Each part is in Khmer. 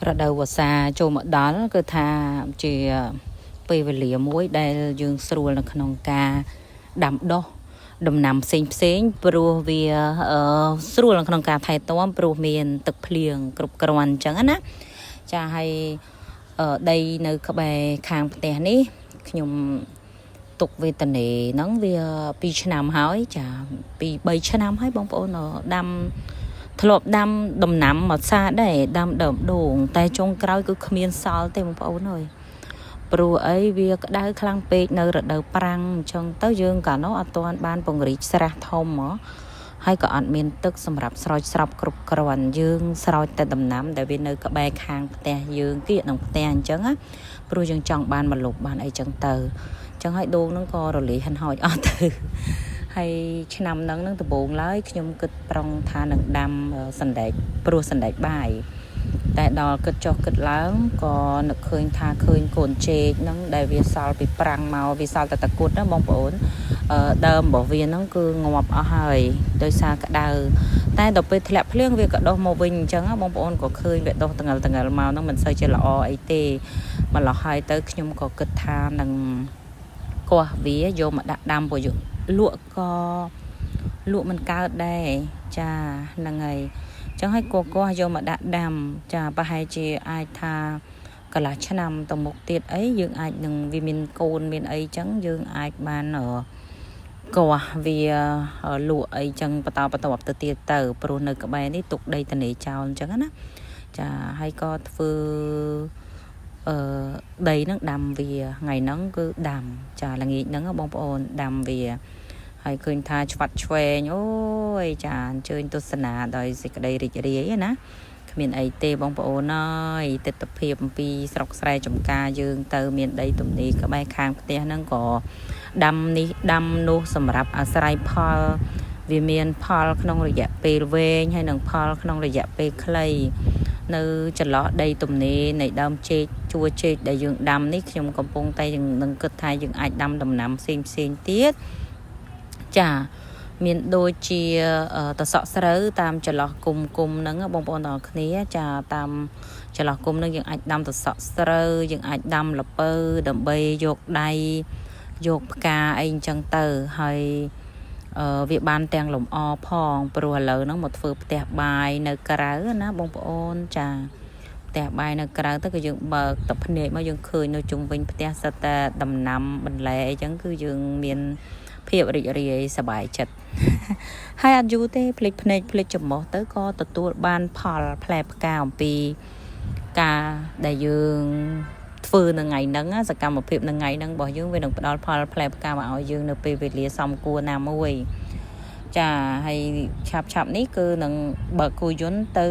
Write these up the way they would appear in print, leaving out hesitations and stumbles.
រដូវវស្សាចូលមកដល់គឺថាជាពេលវេលាមួយដែលយើងស្រួលនៅក្នុងការដាំដុះដំណាំផ្សេងព្រោះវាស្រួលនៅក្នុងការថែទាំព្រោះមានទឹកភ្លៀងគ្រប់គ្រាន់អញ្ចឹងណាចាហើយដីនៅក្បែរខាងផ្ទះនេះខ្ញុំទុកវេទនាហ្នឹងវា2ឆ្នាំហើយចា2-3ឆ្នាំហើយបងប្អូនដាំធ្លាប់ដាំដំណាំមកសាដែរដាំដើមដូងតែចុងក្រោយគឺគ្មានសល់ទេបងប្អូនអើយព្រោះអីវាក្តៅខ្លាំងពេកនៅរដូវប្រាំងអញ្ចឹងទៅយើងកាលនោះអត់ទាន់បានពង្រីកស្រះធំហ៎ហើយក៏អត់មានទឹកសម្រាប់ស្រោចស្រពគ្រប់គ្រាន់យើងស្រោចតែដំណាំដែលវានៅក្បែរខាងផ្ទះយើងគៀកនឹងផ្ទះអញ្ចឹងណាព្រោះយើងចង់បានម្លប់បានអីចឹងទៅអញ្ចឹងហើយដូងហ្នឹងក៏រលាយហិនហោចអស់ទៅហើយឆ្នាំហ្នឹងដំបូងឡើយខ្ញុំគិតប្រុងថានឹងដាំសណ្ដែកព្រោះសណ្ដែកបាយតែដល់គិតចុះគិតឡើងក៏នឹកឃើញថាឃើញកូនចេកហ្នឹងដែលវាសល់ពីប្រាំងមកវាសល់តែតគុតណាបងប្អូនដើមរបស់វាហ្នឹងគឺងាប់អស់ហើយដោយសារក្តៅតែដល់ពេលធ្លាក់ភ្លៀងវាក៏ដុះមកវិញអញ្ចឹងបងប្អូនក៏ឃើញវាដុះតងល់មកហ្នឹងមិនសូវជាល្អអីទេម្ល៉េះហើយទៅខ្ញុំក៏គិតថានឹងគាស់វាយកមកដាក់ដាំព្រោះយកលក់ក៏លក់មិនកើតដែរចាហ្នឹងហើយចឹងហើយកកយកមកដាក់ដាំចាប្រហែលជាអាចថាកន្លះឆ្នាំទៅមុខទៀតអីយើងអាចនឹងវាមានកូនមានអីចឹងយើងអាចបានកោះវាលក់អីចឹងបន្តទៅទៀតទៅព្រោះនៅក្បែរនេះទុកដីតនេចោលអញ្ចឹងណាចាហើយក៏ធ្វើដីហ្នឹងដាំវាថ្ងៃហ្នឹងគឺដាំចាល្ងាចហ្នឹងបងប្អូនដាំវាហើយឃើញថាឆ្វាត់ឆ្វែងអូយចាអញ្ជើញទស្សនាដោយសេចក្តីរីករាយណាគ្មានអីទេបងប្អូនអើយទិដ្ឋភាពអំពីស្រុកស្រែចំការយើងទៅមានដីទំនេរក្បែរខាងផ្ទះហ្នឹងក៏ដាំនេះដាំនោះសម្រាប់អាស្រ័យផលវាមានផលក្នុងរយៈពេលវែងហើយនឹងផលក្នុងរយៈពេលខ្លីនៅចន្លោះដីទំនេរនៃដើមចេកជួចេកដែលយើងដាំនេះខ្ញុំកំពុងតែនឹងគិតថាយើងអាចដាំដំណាំផ្សេងទៀតចាមានដូចជាតសក់ស្រូវតាមចន្លោះគុំហ្នឹងបងប្អូនទាំងអស់គ្នាចាតាមចន្លោះគុំហ្នឹងយើងអាចដាំតសក់ស្រូវយើងអាចដាំល្ពៅដើម្បីយកដៃយកផ្កាអីអញ្ចឹងទៅហើយវាបានទាំងលំអផងព្រោះឥឡូវហ្នឹងមកធ្វើផ្ទះបាយនៅក្រៅណាបងប្អូនចាផ្ទះបាយនៅក្រៅទៅក៏យើងបើកទឹកភ្នែកមកយើងឃើញនៅជុំវិញផ្ទះសិតតែដំណាំបន្លែអីចឹងគឺយើងមានភាពរីករាយសប្បាយចិត្តហើយអត់យូរទេភ្លេចភ្នែកភ្លេចច្រមុះទៅក៏ទទួលបានផលផ្លែផ្កាអំពីការដែលយើងធ្វើនៅថ្ងៃហ្នឹងសកម្មភាពនៅថ្ងៃហ្នឹងរបស់យើងវានឹងផ្ដល់ផលផ្លែផ្កាមកឲ្យយើងនៅពេលវេលាសមគួរណាមួយចាហើយឆាប់នេះគឺនឹងបើកគោយន្តទៅ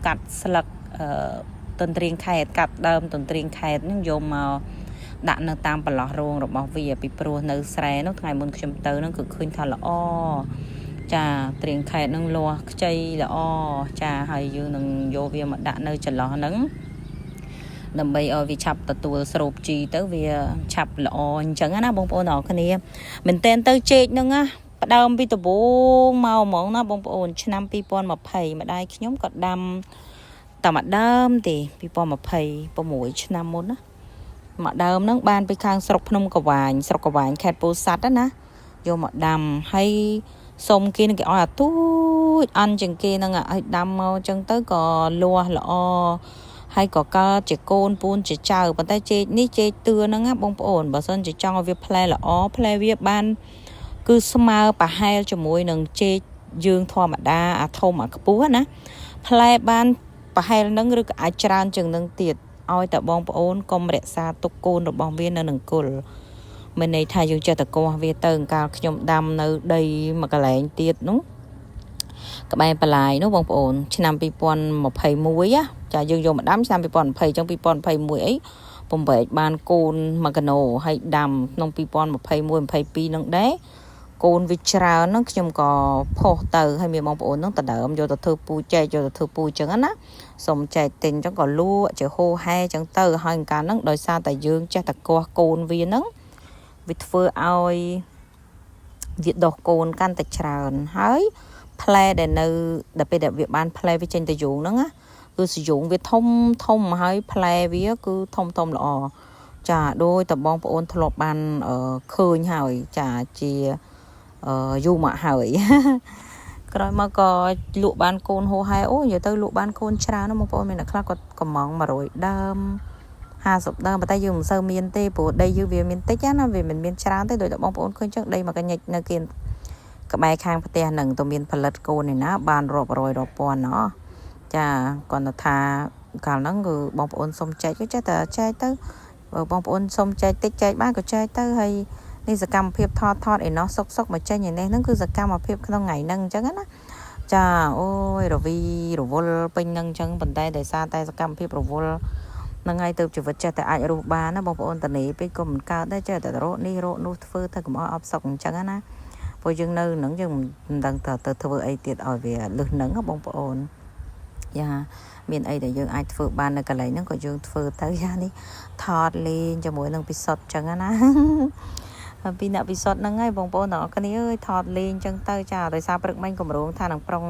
កាត់ស្លឹកទន្ទ្រានខេត្តកាត់ដើមទន្ទ្រានខេត្តហ្នឹងយកមកដាក់នៅតាមបន្លោះរងរបស់វាពីព្រោះនៅស្រែនោះថ្ងៃមុនខ្ញុំទៅហ្នឹងគឺឃើញថាល្អចាត្រៀងខេត្តហ្នឹងលាស់ខ្ចីល្អចាហើយយើងនឹងយកវាមកដាក់នៅចន្លោះហ្នឹងដើម្បីឲ្យវាឆាប់ទទួលស្រូបជីទៅវាឆាប់ល្អអញ្ចឹងណាបងប្អូនអរគ្នាមែនតើទៅចេកហ្នឹងណាផ្ដើមពីដំបូងមកហ្មងណាបងប្អូនឆ្នាំ2020ម្ដាយខ្ញុំក៏ដាំតែម្ដើមទេ2026ឆ្នាំមុនណាមកដើមហ្នឹងបានពីខាងស្រុកភ្នំកវាញស្រុកកវាញខេត្តពោធិ៍សាត់ណាយកមកដាំហើយសុំគេនឹងគេឲ្យអាទូចអានជាងគេហ្នឹងឲ្យដាំមកអញ្ចឹងទៅក៏លាស់ល្អហើយក៏កើតជាកូនពូនជាចៅប៉ុន្តែចេកនេះចេកតឿហ្នឹងណាបងប្អូនបើសិនជាចង់ឲ្យវាផ្លែល្អផ្លែវាបានគឺស្មើប្រហែលជាមួយនឹងចេកយើងធម្មតាអាធំអាខ្ពស់ណាផ្លែបានប្រហែលហ្នឹងឬក៏អាចច្រើនជាងហ្នឹងទៀតឲ្យតែបងប្អូនកុំរក្សាទុកកូនរបស់វានៅនឹងគល់មិនន័យថាយើងចេះតែកោះវាទៅកាលខ្ញុំដាំនៅដីមួយកន្លែងទៀតនោះក្បែរបន្លាយនោះបងប្អូនឆ្នាំ2021ចាយើងយកមកដាំឆ្នាំ2020អញ្ចឹង2021អីពំបែកបានកូនមួយកណូហើយដាំក្នុង2021 22នឹងដែរកូនវាច្រើនហ្នឹងខ្ញុំក៏ផុសទៅហើយមានបងប្អូនហ្នឹងតដើមយកទៅធ្វើពូចែកយកទៅធ្វើពូអញ្ចឹងណាសុំចែកទិញអញ្ចឹងក៏លក់ជាហូហែអញ្ចឹងទៅហើយកាលហ្នឹងដោយសារតែយើងចេះតែកោះកូនវាហ្នឹងវាធ្វើឲ្យវាដុះកូនកាន់តែច្រើនហើយផ្លែដែលនៅដល់ពេលដែលវាបានផ្លែវាចេញទៅយូរហ្នឹងណា cứ sử dụng việc thông thông mà hay play vía cứ thông thông lọ chả đôi tập bong ôn thọp ban khơi hỏi chả chỉ du mà hỏi rồi mà có lụa ban côn hồ hai ô giờ tôi lụa ban côn cha nó một ôn mình là khác có món mà rồi đâm hà sụp đâm mà tay dùng sơ miên tê bộ đây dư về miên tết á vì mình miên cha tới rồi tập bong ôn khơi trước đây mà cái nhạch nơi kia các bài khang phát tiền nâng tụi miênផលិត côn này ná ban rộp rồi rộp pòn nó chà còn là thà cả nó người bong ôn xong chạy cái trái tờ chạy tới bong ôn xong chạy tích chạy ba của chạy tới hayนี่จะกำเพียบทอดไอ้เนาะซกมาใจอย่างนี้นั่นคือจะกำมาเพียบข้างไงนั่งจังนะจ้าโอ้ยเราวอลเป็นนั่งจังบนใต้ได้ซาใต้จะกำเพียบเราวอลนั่งไงเติบจุดวัดเจแต่อาจรูบานะบางคนตอนนี้เป็นกลุ่มก้าวได้เจแต่โรนี่โรนูเฟอร์ถ้าก็มาอัพซกจังนะพอยังนึงหนังยังดังเธอไอเตียดอ่อยเวียลึกหนังกับบางคนย่ามีไอแต่ยังไอเฟอร์บานในกระไรนั่งก็ยังเฟอร์แต่ย่านี่ทอดลีนจะหมวยนั่งไปสดจังนะปีน่ะปีสดนั่งไงบงโปนเนาะกันนี้เอ้ยทอดเลนจังเตอจ้าโดยซาปรึกมันกลมรู้ทางหนังปรง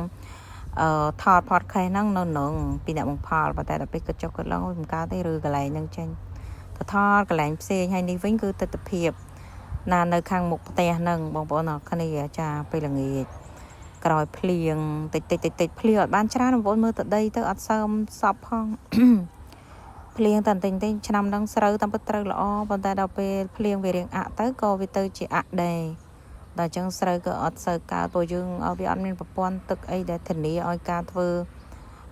ทอดพอดใครนั่งนอนหนึ่งปีน่ะบงพอดแต่ไปกระจกกระล่องมันก้าวได้รือกันไรนั่งเช่นทอดกันไรเสียให้นี่วิ่งคือติดเพียบนานในข้างมุกเตะนั่งบงโปนเนาะกันนี้จ้าไปละเงียดกรอยเพลียงติดเพลียบ้านชราบงโปนมือตัดได้เตออัดซ้ำซับห้องเพลียงตันติงติงชนำดังสระตั้งปัตตร์ละบนแต่เราไปเพลียงไปเรียงอะเตอก็วิเตอร์จีอะเดย์แต่จังสระก็อัดสระกาตัวยึงเอาไปอัดมีประปอนตึกไอเดทนี้เอาการเฟือ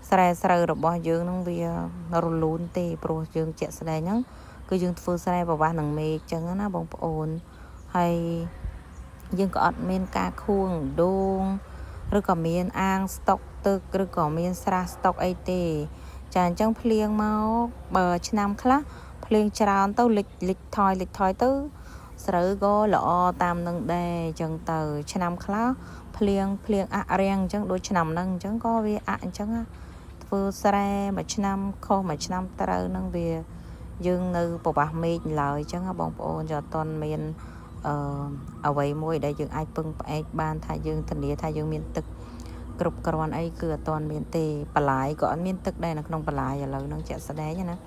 สระระบบยึงน้องเบียนรุลุนตีโปรยึงเจ็ดสระนั้นก็ยึงเฟือสระประวัติหนังเมย์จังนะบงโอนให้ยึงก็อัดมีกาคุ้งดงหรือก็มีอ่างสต็อกตึกหรือก็มีสระสต็อกไอเตจานจังเพลียงเมาเบอร์ชนำคละเพลียงจานเต้าลิกถอยตื้อสระก็หล่อตามนังเดจังเตอชนำคละเพลียงอะเรียงจังโดยชนำนังจังก็เวียอะจังอ่ะฟือสระมาชนำข้อมาชนำตระนังเวียยึงนึปบะเมย์เลยจังอ่ะบองโอนจะตอนเมียนเอาไว้มวยได้ยึงไอปึงไปบ้านทายยึงทันเดียทายยึงเมียนตึกกรุบกรอนไอเกลือตอนเมียนเตปลายก็อันเมียนตึกได้นะขนมปลายอย่าเลยน้องเจ็ดแสดงนะ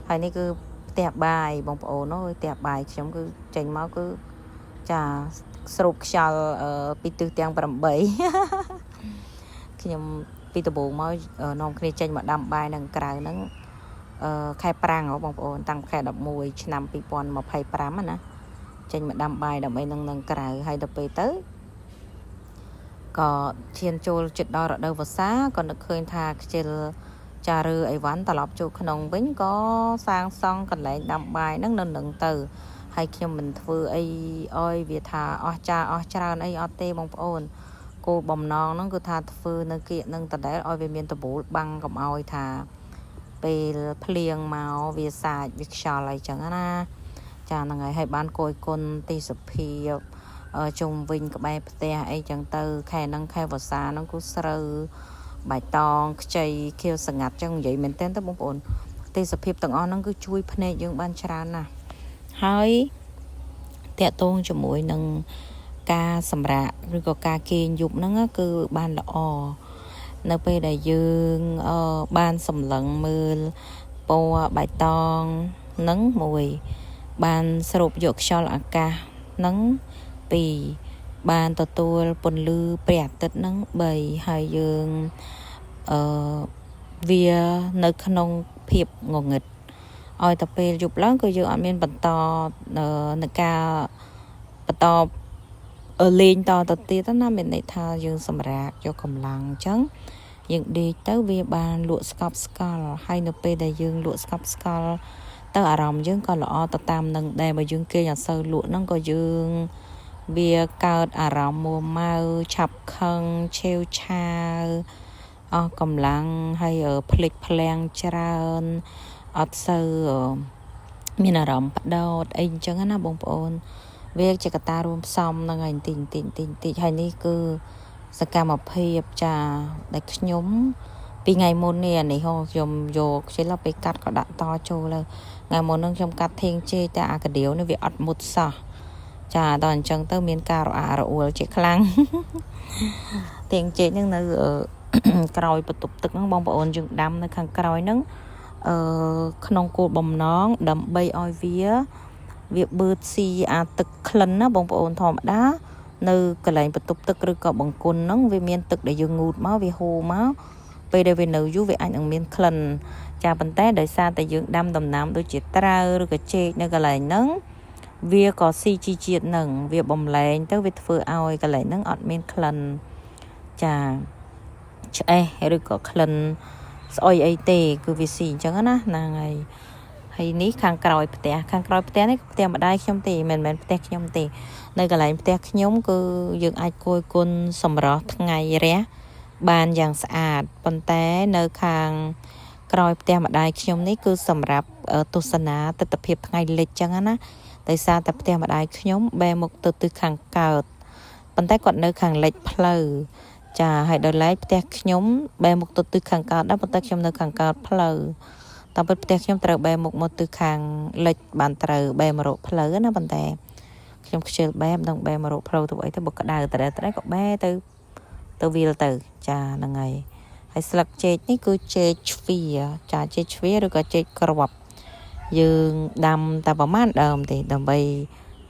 ไอ้นี่คือแตกใบบองโอนน้อยแตกใบฉันคือเจงเมาคือจะสรุปชาปีตือเตียงประดับใบខ្ញុំពីដំបូងមកនាំគ្នាចេញមកដាំបាយនឹងក្រៅហ្នឹងខែប្រាំងបងប្អូនតាំងខែ11ឆ្នាំ2025ណាចេញមកដាំបាយដើម្បីនឹងក្រៅហើយដល់ពេលទៅก็เชียนโจลจุดดอยระดับภาษาก็นึกเคยทาเจลจารือไอวันตลอดจูขนมวิ่งก็สร้างซองกันไหลดำใบนั่งหนึ่งตือให้เขียมมันฟือไออ้อยเวียทาอ้อจาไออ้อเต้บงโอนกูบ่มน้องนั่งคือทาฟือนึกเกียนึงแต่ได้อ้อยเวียนเมียนตะบูบังกับอ้อยทาไปเพลียงเมาเวียสายวิชาอะไรจังนะจานังไงให้บ้านโกยคนตีสเพียจงวิ่งกับใบเตะไอจังเตอแค่นั่งแค่ภาษานั่งกุศลใบตองใจเขียวสงัดจังใหญ่เหมือนเต้นตั้งบงปนตีสเพียบต่างอ้อนั่งก็ช่วยพเนยยังบ้านชราน่ะให้เตะตรงจมูกนั่งกาสำระหรือก็กาเกณฑ์ยุบนั่งก็คือบ้านละอนั่งไปได้ยืงบ้านสำหลังมือปัวใบตองนั่งมวยบ้านสรุปหยกชอลอากานั่งปีบานตัวปนลือเปรียบติดนั่งใบหายยืงเวียในขนมเพียบงงงิดออยตะเปยยุบแล้วก็ยืงอันเป็นปัตตอในกาปัตตอเลนต่อตัดตีตั้งน้ำเป็นในท่ายืงสำราญยกกำลังจังยังดีเต้าเวียบานลวดสกับสกอลให้ในเปยได้ยืงลวดสกับสกอลเต้าอารมณ์ยืงก็หล่อตะตามนั่งได้มายืงเกยอย่างเซอร์ลวดนั่งก็ยืงเบียเกิดอารมณ์มัวเมาฉับคังเชลชากำลังให้ผลิตพลังเจริญอัดเซอร์มีอารมณ์ปัดดอดเองจังนะบงปอนเวกจักรตารวมซ้ำนั่งไงติ่งให้นี่คือสกรรมเพียบจะได้ขยมปีไงมนเนี่ยนี่ฮอยมโยกใช้เราไปกัดก็ดัดต่อโจเลยไงมนนั่งชมกัดเทงเจแต่อากาเดียวในวิอัดมุดซะจ้าตอนจังเตอร์เมียนการอาระอวลเจ็ดครั้งเตียงเจ็ดยังนึก ក្រោយបន្ទប់ទឹកហ្នឹងបងប្អូនយើងដាំនៅខាងក្រោយហ្នឹងក្នុងគោលបំណងដើម្បីឲ្យវាបឺតស៊ីអាទឹកក្លិនណាបងប្អូនធម្មតានៅកន្លែងបន្ទប់ទឹកឬក៏បង្គន់ហ្នឹងវាមានទឹកដែលយើងងូតមកវាហូរមកពេលដែលវានៅយូរវាអាចនឹងមានក្លិនចាប៉ុន្តែដោយសារតែយើងដាំដំណាំដូចជាត្រាវឬក៏ចេកនៅកន្លែងហ្នឹងវាក៏ស៊ីជីជាតិហ្នឹងវាបំលែងទៅវាធ្វើឲ្យកន្លែងហ្នឹងអត់មានក្លិនចាឆ្អេះឬក៏ក្លិនស្អុយអីទេគឺវាស៊ីអញ្ចឹងណាហ្នឹងហើយនេះខាងក្រោយផ្ទះនេះផ្ទះម្ដាយខ្ញុំទេមិនមែនផ្ទះខ្ញុំទេនៅកន្លែងផ្ទះខ្ញុំគឺយើងអាចគយគុណសម្រស់ថ្ងៃរះបានយ៉ាងស្អាតប៉ុន្តែនៅខាងក្រោយផ្ទះម្ដាយខ្ញុំនេះគឺសម្រាប់ទស្សនាទិដ្ឋភាពថ្ងៃលិចអញ្ចឹងណាដោយសារតែផ្ទះម្ដាយខ្ញុំបែរមុខទៅទិសខាងកើតប៉ុន្តែគាត់នៅខាងលិចផ្លូវចាហើយដល់ឡែកផ្ទះខ្ញុំបែរមុខទៅទិសខាងកើតដែរប៉ុន្តែខ្ញុំនៅខាងកើតផ្លូវតាមពិតផ្ទះខ្ញុំត្រូវបែរមុខមកទិសខាងលិចបានត្រូវបែរមករកផ្លូវណាប៉ុន្តែខ្ញុំខ្ជិលបែរមិនដឹងបែរមករកផ្លូវទៅអីទៅបើក្តៅតែក៏បែរទៅវាលទៅចាហ្នឹងហើយស្លឹកចេកនេះគឺចេកជ្វាចាចេកជ្វាឬក៏ចេកក្របយើងដាំតែប្រហែលដើមទេដើម្បី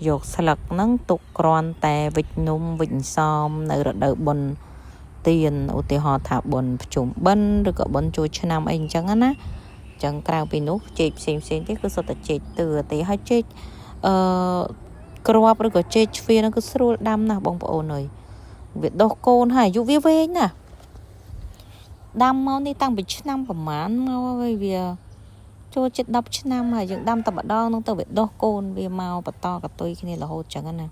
យកស្លឹកហ្នឹងទុកគ្រាន់តែវិចនំវិចអន្សមនៅរដូវបុណ្យទានឧទាហរណ៍ថាបុណ្យភ្ជុំបិណ្ឌឬក៏បុណ្យចូលឆ្នាំអីអញ្ចឹងណាអញ្ចឹងក្រៅពីនោះចេកផ្សេងទៀតគឺសុទ្ធតែចេកទឿទេហើយចេកក្របឬក៏ចេកជ្វាហ្នឹងគឺស្រួលដាំណាស់បងប្អូនអើយវាដុះកូនហើយអាយុវាវែងណាស់ដាំមកនេះតាំងពីឆ្នាំប្រហែលមកហើយវាចូលជិត10ឆ្នាំហើយយើងដាំតែម្ដងហ្នឹងទៅវាដុះកូនវាមកបន្តកតុយគ្នារហូតចឹងណា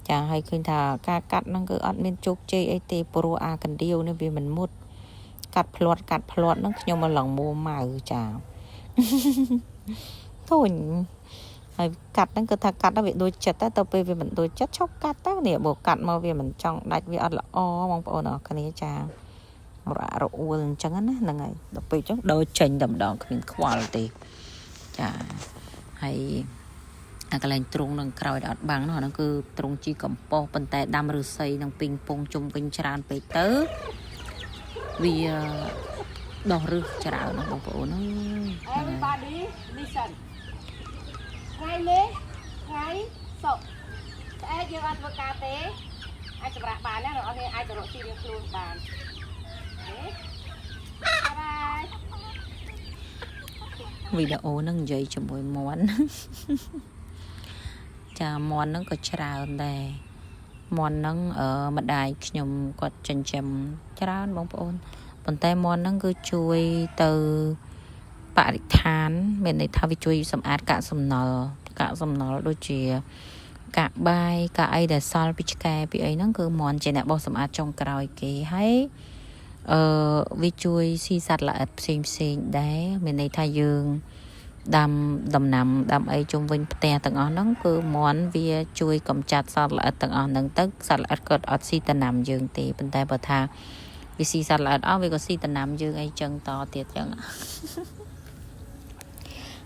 ចាហើយឃើញថាការកាត់ហ្នឹងគឺអត់មានជោគជ័យអីទេព្រោះអាកណ្ដៀវនេះវាមិនមុតកាត់ផ្លាត់ហ្នឹងខ្ញុំមកឡងមួម៉ៅចាធុញហើយកាត់ហ្នឹងគឺថាកាត់ទៅវាដូចចិត្តទៅពេលវាមិនដូចចិត្តឈប់កាត់ទៅនេះបើកាត់មកវាមិនចង់ដាច់វាអត់ល្អបងប្អូនអរគ្នាចារអួលអញ្ចឹងណាហ្នឹងហើយដល់ពេលអញ្ចឹងដូរចេញតែម្ដងគ្មានខ្វល់ទេចាហើយអាកន្លែងទ្រុងនឹងក្រោយអត់បាំងនោះអាហ្នឹងគឺទ្រុងជីកំប៉ុស្តប៉ុន្តែដាំឫស្សីនឹងពីងពងជុំវិញច្រើនពេកទៅវាដោះឫសច្រើនណាបងប្អូនអើយ Everybody listen ថ្ងៃនេះថ្ងៃសុក្រស្អែកយើងអត់ធ្វើការទេអាចសម្រាប់បានណាអ្នកនរគ្នាអាចទៅរកស៊ីរៀងខ្លួនបានបាយវីដេអូហ្នឹងនិយាយជាមួយមន់ចាមន់ហ្នឹងក៏ច្រើនដែរមន់ហ្នឹងម្ដាយខ្ញុំគាត់ចិញ្ចឹមច្រើនបងប្អូនប៉ុន្តែមន់ហ្នឹងគឺជួយទៅបរិស្ថានមានន័យថាវាជួយសម្អាតកាកសំណល់ដូចជាកាកបាយកាកអីដែលសល់ពីឆ្កែពីអីហ្នឹងគឺមន់ជាអ្នកបោសសម្អាតចុងក្រោយគេហើយវាជួយស៊ីសត្វល្អិតផ្សេងដែរមានន័យថាយើងដាំដំណាំដាំអីជុំវិញផ្ទះទាំងអស់ហ្នឹងគឺមន់វាជួយកម្ចាត់សត្វល្អិតទាំងអស់ហ្នឹងទៅសត្វល្អិតក៏អត់ស៊ីដំណាំយើងទេប៉ុន្តែបើថាវាស៊ីសត្វល្អិតអស់វាក៏ស៊ីដំណាំយើងអីចឹងតទៀតចឹង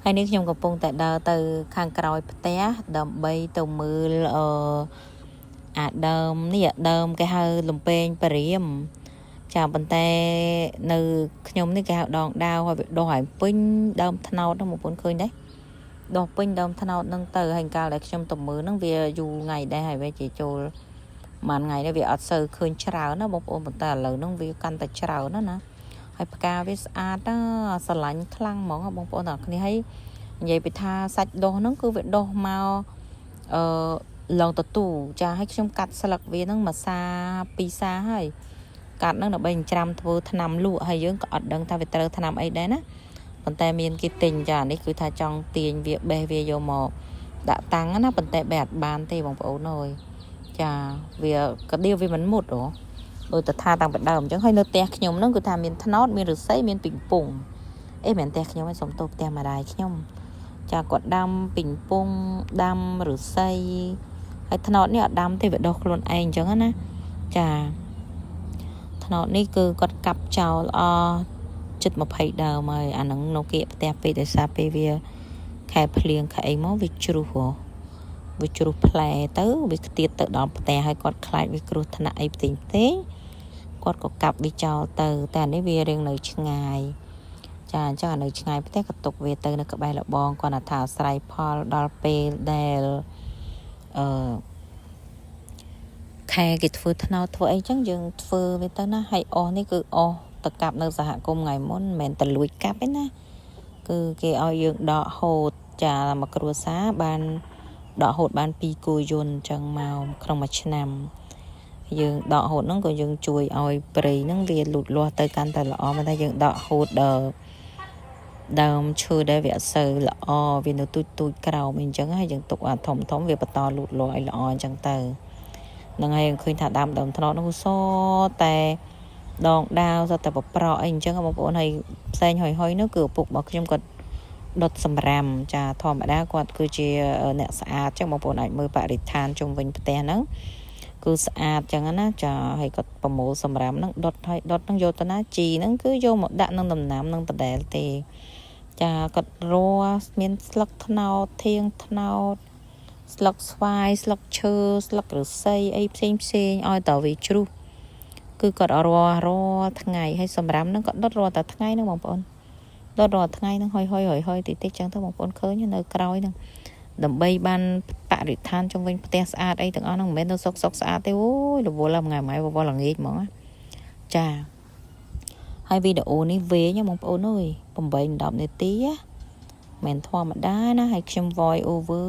ហើយនេះខ្ញុំកំពុងតែដើរទៅខាងក្រោយផ្ទះដើម្បីទៅមើលអាដើមគេហៅលំពេងបរិមចាប៉ុន្តែនៅខ្ញុំនេះគេហៅដងដាវហើយវាដុះឲ្យពេញដើមថ្នោតហ្នឹងបងប្អូនឃើញទេដុះពេញដើមថ្នោតហ្នឹងទៅហើយកាលដែលខ្ញុំទៅមើលហ្នឹងវាយូរថ្ងៃដែរហើយវាជាចូលមួយថ្ងៃនេះវាអត់សូវឃើញច្រើនណាបងប្អូនប៉ុន្តែឥឡូវហ្នឹងវាកាន់តែច្រើនណាហើយផ្កាវាស្អាតណាស្រឡាញ់ខ្លាំងហ្មងបងប្អូនទាំងគ្នាហើយនិយាយពីថាសាច់ដុះហ្នឹងគឺវាដុះមកឡងតទូចាហើយខ្ញុំកាត់ស្លឹកវាហ្នឹងមួយសា2សាហើយកាត់ហ្នឹងដើម្បីច្រាំធ្វើថ្នាំលក់ហើយយើងក៏អត់ដឹងថាវាត្រូវថ្នាំអីដែរណាប៉ុន្តែមានគេទិញចានេះគឺថាចង់ទាញវាបេះវាយកមកដាក់តាំងណាប៉ុន្តែបេះអត់បានទេបងប្អូនអើយចាវាក៏ដៀវវាមិនមុតដូចតែថាតាំងពីដើមអញ្ចឹងហើយនៅផ្ទះខ្ញុំហ្នឹងគឺថាមានថ្នោតមានឫស្សីមានពីងពងអីមិនផ្ទះខ្ញុំឯងសុំទោសផ្ទះម្ដាយខ្ញុំចាគាត់ដាំពីងពងដាំឫស្សីហើយថ្នោតនេះអត់ដាំទេវាដុះខ្លួនឯងអញ្ចឹងណាចាថ្នោតនេះគឺគាត់កាប់ចោលជិត20ដើមហើយអាហ្នឹងនៅគៀកផ្ទះពេកដោយសារពេលវាខែភ្លៀងខែអីមកវាជ្រុះផ្លែទៅវាខ្ទាតទៅដល់ផ្ទះហើយគាត់ខ្លាចវាគ្រោះថ្នាក់អីផ្សេង គាត់ក៏កាប់វាចោលទៅតែនេះវារៀងនៅឆ្ងាយចាអញ្ចឹងនៅឆ្ងាយផ្ទះក៏ទុកវាទៅនៅក្បែរលបងគាត់ថាអាស្រ័យផលដល់ពេលដែលខែគេធ្វើថ្នោតធ្វើអីចឹងយើងធ្វើវាទៅណាហើយអស់នេះគឺអស់ទៅកាប់នៅសហគមន៍ថ្ងៃមុនមិនមែនទៅលួចកាប់ទេណាគឺគេឲ្យយើងដកហូតចាមកគ្រួសារបានដកហូតបាន2គូយន្តចឹងមកក្នុងមួយឆ្នាំយើងដកហូតហ្នឹងក៏យើងជួយឲ្យព្រៃហ្នឹងវាលូតលាស់ទៅកាន់តែល្អមកតែយើងដកហូតដល់ដើមឈើដែលវាអត់សូវល្អវានៅទូចក្រោមអីចឹងហើយយើងទុកអាធំវាបន្តលូតលាស់ឲ្យល្អអញ្ចឹងទៅនឹងហើយឃើញថាដើមថ្នោតនោះសតែដងដាវសតែប្រប្រអីអញ្ចឹងបងប្អូនហើយផ្សេងហុយនោះគឺឪពុករបស់ខ្ញុំគាត់ដុតសម្រាមចាធម្មតាគាត់គឺជាអ្នកស្អាតចឹងបងប្អូនអាចមើលបរិស្ថានជុំវិញផ្ទះហ្នឹងគឺស្អាតចឹងណាចាហើយគាត់ប្រមូលសម្រាមហ្នឹងដុតហ្នឹងយកទៅណាជីហ្នឹងគឺយកមកដាក់នឹងដំណាំនឹងដដែលទេចាគាត់រស់មានស្លឹកត្នោតធៀងត្នោតស្លឹកស្វាយស្លឹកឈើស្លឹកឫស្សីអីផ្សេងឲ្យតវាជ្រុះគឺគាត់រាល់ថ្ងៃហើយសម្រាប់ហ្នឹងគាត់ដុតរាល់តែថ្ងៃហ្នឹងបងប្អូនដុតរាល់ថ្ងៃហ្នឹងហុយតិចចឹងទៅបងប្អូនឃើញនៅក្រោយហ្នឹងដើម្បីបានបរិស្ថានជុំវិញផ្ទះស្អាតអីទាំងអស់ហ្នឹងមិនមែនទៅសុកស្អាតទេអូយរវល់ថ្ងៃម៉ៃរវល់ល្ងាចហ្មងចាហើយវីដេអូនេះវែងបងប្អូនអើយ8-10នាទីមិនធម្មតាណាហើយខ្ញុំ voice over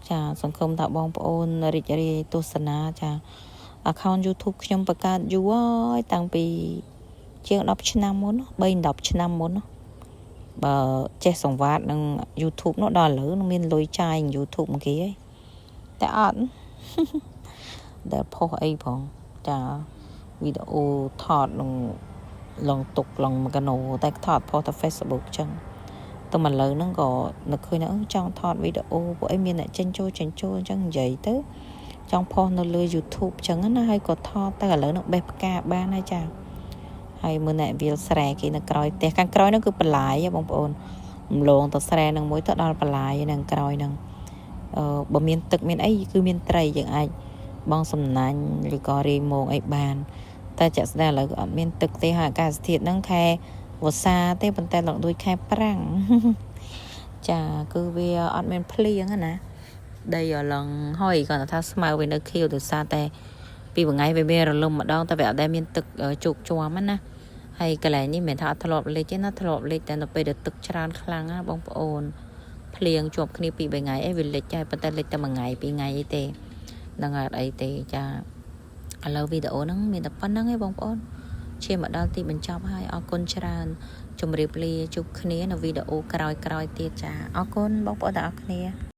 ចាសង្ឃឹមថាបងប្អូនរីករាយទស្សនាចា account YouTube ខ្ញុំបង្កើតយូរហើយតាំងពីជាង10ឆ្នាំមុន3-10ឆ្នាំមុនបើចេះសង្វាតនឹង YouTube នោះដល់ឥឡូវនឹងមានលុយចាយ YouTube មកគេហើយតែអត់ដែលផុសអីផងចាវីដេអូថតនឹងឡងទុកឡងមកកណូតែថតផុសទៅ Facebook ចឹងតែមកលើហ្នឹងក៏នឹកឃើញថាចង់ថតវីដេអូពួកអីមានអ្នកចិញ្ចូលអញ្ចឹងនិយាយទៅចង់ផុសនៅលើ YouTube ចឹងណាហើយក៏ថតតែឥឡូវនឹងបេះផ្កាបានហើយចាហើយមើលអ្នកវាលស្រែគេនៅក្រោយផ្ទះខាងក្រោយហ្នឹងគឺបន្លាយបងប្អូនរំលងទៅស្រែនឹងមួយទៅដល់បន្លាយនឹងក្រោយហ្នឹងបើមានទឹកមានអីគឺមានត្រីយើងអាចបងសំណាញ់ឬក៏រីមងអីបានតែចាក់ស្ដែងឥឡូវក៏អត់មានទឹកទេហើយអាកាសធាតុហ្នឹងខែវស្សាទេប៉ុន្តែឡើងដូចខែប្រាំងចាគឺវាអត់មានភ្លៀងណាដីឡើងហើយគាត់ថាស្មៅវានៅខៀវដោយសារតែពីថ្ងៃវាមានរលំម្ដងតែវាអត់ដែលមានទឹកជោគជាំណាហើយកន្លែងនេះមិនថាអត់ធ្លាប់លិចទេណាធ្លាប់លិចតែនៅពេលដែលទឹកច្រើនខ្លាំងណាបងប្អូនភ្លៀងជាប់គ្នា2-3ថ្ងៃអីវាលិចហើយប៉ុន្តែលិចតែ1ថ្ងៃ2ថ្ងៃអីទេនឹងអត់អីទេចាឥឡូវវីដេអូហ្នឹងមានតែប៉ុណ្្នឹងឯងបងប្អូនឈានមកដល់ទីបញ្ចប់ហើយអរគុណច្រើនជម្រាបលាជួបគ្នានៅវីដេអូក្រោយទៀតចាអរគុណបងប្អូនទាំងអស់គ្នា